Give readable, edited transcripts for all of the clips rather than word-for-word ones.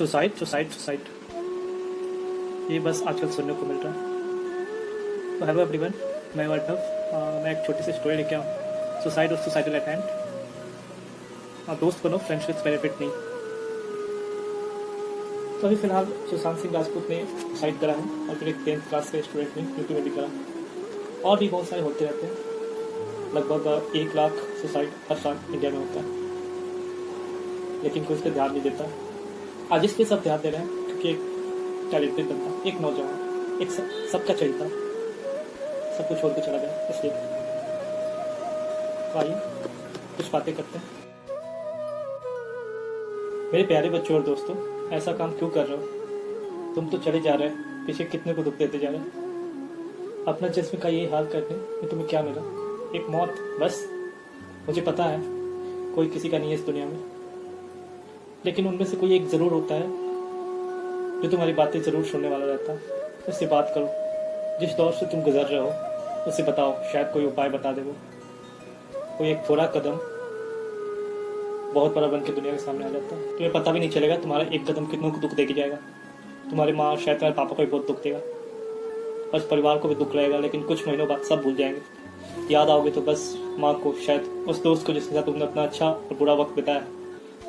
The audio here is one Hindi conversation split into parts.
सुसाइड सुसाइड सुसाइड, ये बस आजकल सुनने को मिल रहा है। तो हेलो एवरीवन, मैं वर्णव। मैं एक छोटी सी स्टोरी लेके आऊँ, सुसाइड और सुसाइडल अटेम्प्ट। दोस्त बनो, फ्रेंड्स बेनिफिट नहीं। तो अभी फिलहाल सुशांत सिंह राजपूत ने सुसाइड करा है और फिर एक 10th क्लास के स्टूडेंट ने यूपी में भी करा। और भी बहुत सारे होते रहते हैं। लगभग 1 लाख सुसाइड हर साल इंडिया में होता है, लेकिन कोई इस पर ध्यान नहीं देता। आज इसलिए सब ध्यान दे रहे हैं क्योंकि एक टैलेंटेड बंदा, एक नौजवान, एक सबका चरिता सब कुछ छोड़ के चला गया। इसलिए तो आइए कुछ बातें करते हैं। मेरे प्यारे बच्चों और दोस्तों, ऐसा काम क्यों कर रहे हो? तुम तो चले जा रहे हो, पीछे कितने को दुख देते जा रहे हो। अपना जिस्म का यही हाल करने में तुम्हें क्या मिला? एक मौत बस। मुझे पता है कोई किसी का नहीं है इस दुनिया में, लेकिन उनमें से कोई एक जरूर होता है जो तुम्हारी बातें जरूर सुनने वाला रहता है। उससे बात करो, जिस दौर से तुम गुजर रहे हो उससे बताओ, शायद कोई उपाय बता दे। वो कोई एक थोड़ा कदम बहुत बड़ा बन के दुनिया के सामने आ जाता है। तुम्हें पता भी नहीं चलेगा तुम्हारा एक कदम कितनों को दुख देके जाएगा। तुम्हारी माँ, शायद तुम्हारे पापा को भी बहुत दुख देगा, बस परिवार को भी दुख रहेगा, लेकिन कुछ महीनों बाद सब भूल जाएंगे। याद आओगे तो बस माँ को, शायद उस दोस्त को जिसके साथ तुमने अपना अच्छा और बुरा वक्त बिताया।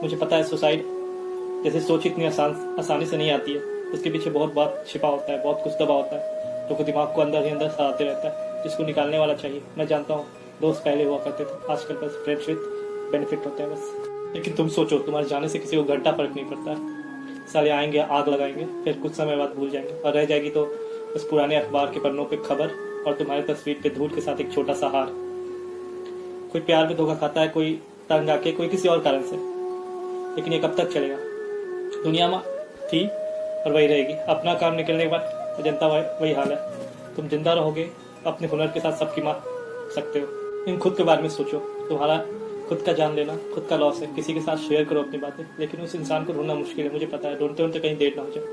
मुझे पता है सुसाइड जैसे सोच इतनी आसानी से नहीं आती है। उसके पीछे बहुत बात छिपा होता है, बहुत कुछ दबा होता है जो दिमाग को अंदर ही अंदर सताते रहता है, जिसको निकालने वाला चाहिए। मैं जानता हूँ दोस्त पहले हुआ करते थे, आजकल बस फ्रेंड्स विद बेनिफिट होते हैं बस। लेकिन तुम सोचो, तुम्हारे जाने से किसी को घंटा फर्क नहीं पड़ता है। साले आएंगे, आग लगाएंगे, फिर कुछ समय बाद भूल जाएंगे, और रह जाएगी तो उस पुराने अखबार के पन्नों पे खबर और तुम्हारी तस्वीर पे धूल के साथ एक छोटा सा हार। कोई प्यार में धोखा खाता है, कोई तंग आके, कोई किसी और कारण से, लेकिन ये कब तक चलेगा? दुनिया में थी और वही रहेगी। अपना काम निकलने के बाद जनता वही हाल है। तुम जिंदा रहोगे, अपने हुनर के साथ सबकी मार सकते हो। इन खुद के बारे में सोचो, तुम्हारा खुद का जान लेना खुद का लॉस है। किसी के साथ शेयर करो अपनी बातें, लेकिन उस इंसान को ढूंढना मुश्किल है, मुझे पता है। ढूंढते ढूंढते कहीं देर ना हो जाए।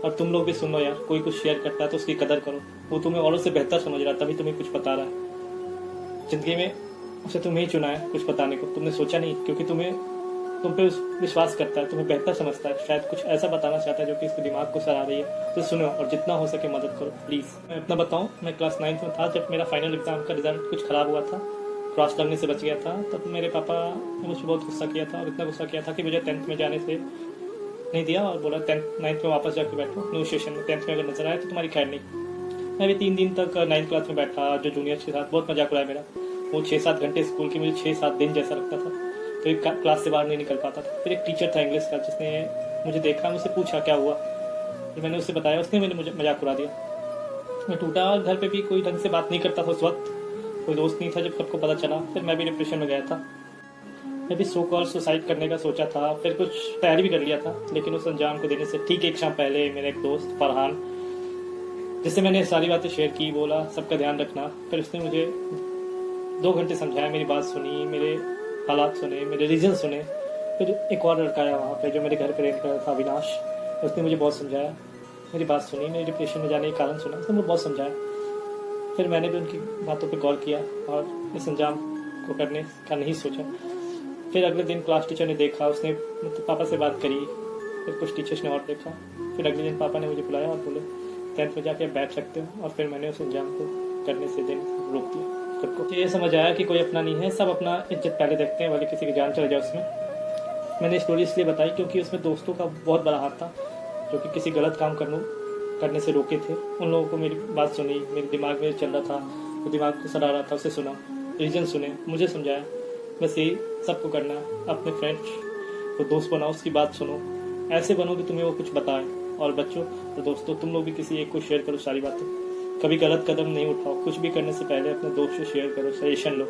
और तुम लोग भी सुनो यार, कोई कुछ शेयर करता है तो उसकी कदर करो। वो तुम्हें औरों से बेहतर समझ रहा है, तभी तुम्हें कुछ बता रहा है। जिंदगी में उसे तुम्हें ही चुना है कुछ बताने को, तुमने सोचा नहीं, क्योंकि तुम पे विश्वास करता है, तुम्हें बेहतर समझता है। शायद कुछ ऐसा बताना चाहता है जो कि इसके दिमाग को सराह रही है। तो सुनो और जितना हो सके मदद करो प्लीज। मैं अपना बताऊं, मैं क्लास 9th में था जब मेरा फाइनल एग्जाम का रिजल्ट कुछ खराब हुआ था, क्रॉस लगने से बच गया था। तब मेरे पापा ने मुझे बहुत गुस्सा किया था, और इतना गुस्सा किया था कि मुझे 10th में जाने से नहीं दिया, और बोला 9th में वापस जाकर बैठो न्यू स्टेशन में, 10th में अगर नजर आए तो तुम्हारी खैर नहीं। मैं भी 3 दिन तक 9th क्लास में बैठा, जो जूनियर्स के साथ बहुत मजाक उड़ाया मेरा। वो 6-7 घंटे स्कूल की मुझे 6-7 दिन जैसा लगता था, तो एक क्लास से बाहर नहीं निकल पाता था। फिर एक टीचर था इंग्लिश का, जिसने मुझे देखा, मुझसे पूछा क्या हुआ। तो मैंने उससे बताया, उसने मुझे मजाक उड़ा दिया। मैं टूटा, और घर पे भी कोई ढंग से बात नहीं करता था उस वक्त, कोई दोस्त नहीं था। जब सबको पता चला, फिर मैं भी डिप्रेशन में गया था। मैं भी सो कॉल सुसाइड करने का सोचा था, फिर कुछ तैयारी भी कर लिया था, लेकिन उस अंजाम को देने से ठीक एक शाम पहले मेरा एक दोस्त फरहान, जिससे मैंने सारी बातें शेयर की, बोला सबका ध्यान रखना। फिर उसने मुझे 2 घंटे समझाया, मेरी बात सुनी, मेरे हालात सुने, मेरे रीजन सुने। फिर एक और लड़का आया वहाँ पे जो मेरे घर पे रेंट कर रहा था, अविनाश। उसने मुझे बहुत समझाया, मेरी बात सुनी, मेरे डिप्रेशन में जाने के कारण सुना, उसने मुझे बहुत समझाया। फिर मैंने भी उनकी बातों पे गौर किया और इस अंजाम को करने का नहीं सोचा। फिर अगले दिन क्लास टीचर ने देखा, उसने मतलब पापा से बात करी, फिर कुछ टीचर्स ने और देखा। फिर अगले दिन पापा ने मुझे बुलाया और बोले 10th में जाके बैठ सकते हो, और फिर मैंने उस अंजाम को करने से दिन रोक दिया खुद को। ये समझ आया कि कोई अपना नहीं है, सब अपना इज्जत पहले देखते हैं, भले किसी की जान चल जाए उसमें। मैंने स्टोरी इसलिए बताई क्योंकि उसमें दोस्तों का बहुत बड़ा हाथ था, जो कि किसी गलत काम करने से रोके थे। उन लोगों को मेरी बात सुनी, मेरे दिमाग में चल रहा था, वो दिमाग को सड़ा रहा था, उसे सुना, रीजन सुने, मुझे समझाया। बस यही सबको करना है, अपने फ्रेंड्स को दोस्त बनाओ, उसकी बात सुनो, ऐसे बनो कि तुम्हें वो कुछ बताए। और बच्चों और दोस्तों, तुम लोग भी किसी एक को शेयर करो सारी बातें। कभी गलत कदम नहीं उठाओ, कुछ भी करने से पहले अपने दोस्त से शेयर करो, सजेशन लो।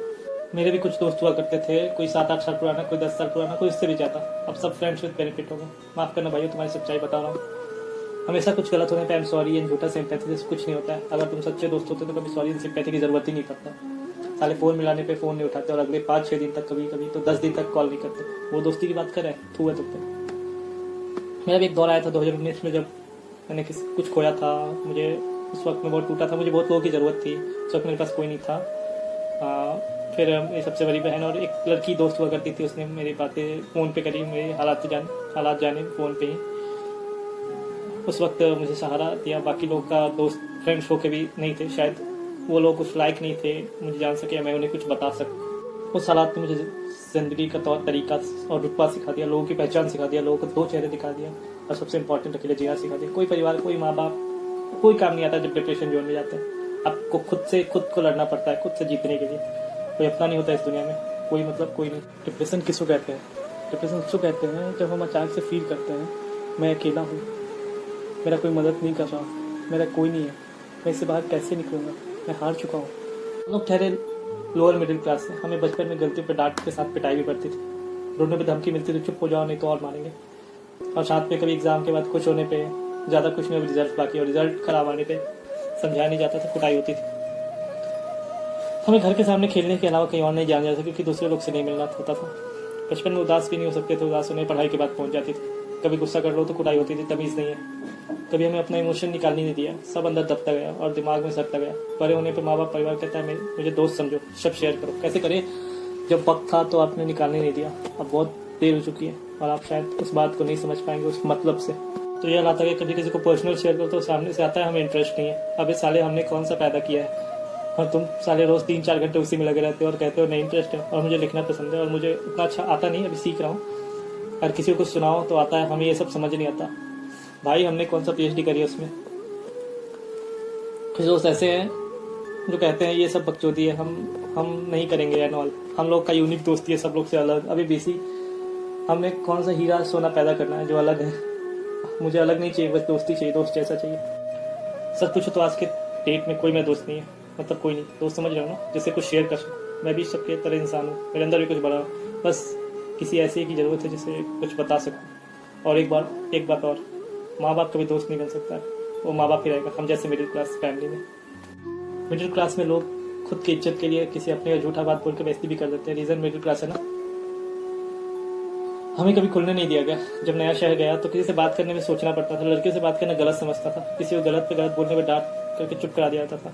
मेरे भी कुछ दोस्त हुआ करते थे, कोई 7-8 साल पुराना, कोई 10 साल पुराना, कोई इससे भी ज़्यादा। अब सब फ्रेंड्स विद बेनिफिट हो गए। माफ़ करना भाइयों, तुम्हारी सच्चाई बता रहा हूँ। हमेशा कुछ गलत होने पे आई एम सॉरी एंड झूठा सिंपैथी से कुछ नहीं होता है। अगर तुम सच्चे दोस्त होते तो कभी सॉरी एंड सिंपैथी की जरूरत ही नहीं पड़ता। साले फ़ोन मिलाने पे फ़ोन नहीं उठाते, और अगले 5-6 दिन तक, कभी कभी तो 10 दिन तक कॉल नहीं करते। वो दोस्ती की बात करें, थू है तुम पे। मेरा भी एक दौर आया था 2019 में, जब मैंने कुछ खोया था। मुझे उस वक्त में बहुत टूटा था, मुझे बहुत लोगों की ज़रूरत थी। उस वक्त मेरे पास कोई नहीं था। फिर मेरी सबसे बड़ी बहन और एक लड़की दोस्त हुआ करती थी, उसने मेरी बातें फ़ोन पे करी, मेरे हालात जाने फ़ोन पे ही। उस वक्त मुझे सहारा दिया। बाकी लोग का दोस्त फ्रेंड्स होके भी नहीं थे, शायद वो लोग उस लायक नहीं थे मुझे जान सके, मैं उन्हें कुछ बता सकूं। उस हालात ने मुझे ज़िंदगी का तौर तरीका और रुतबा सिखा दिया, लोगों की पहचान सिखा दिया, लोगों को दो चेहरे दिखा दिया, और सबसे इंपॉर्टेंट अकेले जीना सिखा दिया। कोई परिवार, कोई माँ बाप, कोई काम नहीं आता जब डिप्रेशन जोन में जाते हैं। आपको खुद को लड़ना पड़ता है, खुद से जीतने के लिए। कोई अपना नहीं होता इस दुनिया में, कोई मतलब कोई नहीं। डिप्रेशन किसको कहते हैं? डिप्रेशन उसको कहते हैं जब हम अचानक से फील करते हैं मैं अकेला हूँ, मेरा कोई मदद नहीं कर रहा, मेरा कोई नहीं है, मैं इससे बाहर कैसे निकलूँगा, मैं हार चुका हूँ। हम लोग ठहरे लोअर मिडिल क्लास से, हमें बचपन में गलतियों पर डांट के साथ पिटाई भी पड़ती थी, रोने पे धमकी मिलती थी, चुप हो जाओ नहीं तो और मारेंगे। और साथ में कभी एग्जाम के बाद खुश होने पे, ज़्यादा खुश नहीं, रिजल्ट बाकी और रिजल्ट खराब आने पे समझाया नहीं जाता था, कुटाई होती थी। हमें घर के सामने खेलने के अलावा कहीं और नहीं जाना जाता क्योंकि दूसरे लोग से नहीं मिलना होता था। बचपन में उदास भी नहीं हो सकते थे, उदास होने पढ़ाई के बाद पहुंच जाती थी। कभी गुस्सा कर लो तो कुटाई होती थी, तमीज़ नहीं है। कभी हमें अपना इमोशन निकालने नहीं दिया, सब अंदर दबता गया और दिमाग में सटता गया। बड़े होने पर माँ बाप परिवार कहता है मुझे दोस्त समझो, सब शेयर करो। कैसे करें जब वक्त था तो आपने निकालने नहीं दिया, अब बहुत देर हो चुकी है और आप शायद उस बात को नहीं समझ पाएंगे उस मतलब से। तो यह आता है कभी किसी को पर्सनल शेयर करो तो सामने से आता है हमें इंटरेस्ट नहीं है। अबे साले हमने कौन सा पैदा किया है और तुम साले रोज 3-4 घंटे उसी में लगे रहते हो और कहते हो नहीं इंटरेस्ट है। और मुझे लिखना पसंद है और मुझे उतना अच्छा आता नहीं, अभी सीख रहा हूँ। और किसी को कुछ सुनाओ तो आता है, हमें ये सब समझ नहीं आता। भाई हमने कौन सा PhD करी है उसमें। कुछ दोस्त ऐसे हैं जो कहते हैं ये सब बकचोदी है, हम नहीं करेंगे एंड ऑल। हम लोग का यूनिक दोस्ती है सब लोग से अलग। अभी BC हमने कौन सा हीरा सोना पैदा करना है जो अलग है। मुझे अलग नहीं चाहिए, बस दोस्ती चाहिए, दोस्त जैसा चाहिए। सच पूछो तो आज के डेट में कोई मेरा दोस्त नहीं है, मतलब कोई नहीं। दोस्त समझ रहे हो ना, जिससे कुछ शेयर कर सकूँ। मैं भी सबके तरह इंसान हूँ, मेरे अंदर भी कुछ बड़ा, बस किसी ऐसे की ज़रूरत है जिसे कुछ बता सकूँ। और एक बात और, माँ बाप कभी दोस्त नहीं बन सकता है, वो माँ बाप ही रहेगा। हम जैसे मिडिल क्लास फैमिली में, मिडिल क्लास में लोग खुद की इज्जत के लिए किसी अपने झूठा बात बोल के बेइज्जती भी कर देते हैं। रीज़न मिडिल क्लास है ना। हमें कभी खुलने नहीं दिया गया। जब नया शहर गया तो किसी से बात करने में सोचना पड़ता था, लड़कियों से बात करना गलत समझता था, किसी को गलत पे गलत बोलने पर डांट करके चुप करा दिया जाता था।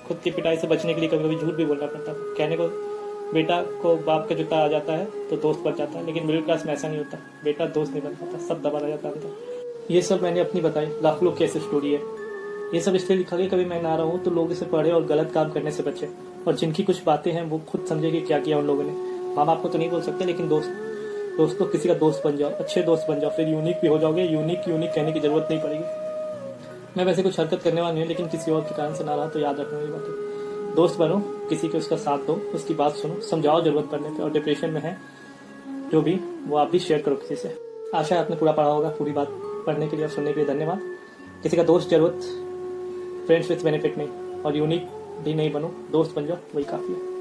खुद की पिटाई से बचने के लिए कभी कभी झूठ भी बोलना पड़ता था। कहने को बेटा को बाप का जूता आ जाता है तो दोस्त बन जाता है, लेकिन मिडिल क्लास में ऐसा नहीं होता। बेटा दोस्त नहीं बन पाता, सब दबा रह जाता अंदर। ये सब मैंने अपनी बताई, लाखों लोग की ऐसी स्टोरी है। ये सब इसलिए लिखा गया कभी मैं ना रहा हूँ तो लोग इसे पढ़े और गलत काम करने से बचे, और जिनकी कुछ बातें हैं वो खुद समझे कि क्या किया उन लोगों ने। माँ बाप को तो नहीं बोल सकते, लेकिन दोस्तों किसी का दोस्त बन जाओ, अच्छे दोस्त बन जाओ, फिर यूनिक भी हो जाओगे। यूनिक कहने की जरूरत नहीं पड़ेगी। मैं वैसे कुछ हरकत करने वाला नहीं हूँ, लेकिन किसी और के कारण से ना रहा तो याद रखना ये बात। दोस्त बनो, किसी के उसका साथ दो, उसकी बात सुनो, समझाओ जरूरत पड़ने पे। और डिप्रेशन में है जो भी वो आप भी शेयर करो किसी से। आशा है आपने पूरा पढ़ा होगा। पूरी बात पढ़ने के लिए और सुनने के लिए धन्यवाद। किसी का दोस्त जरूरत, फ्रेंड्स विथ बेनिफिट नहीं, और यूनिक भी नहीं बनो, दोस्त बन जाओ, वही काफ़ी है।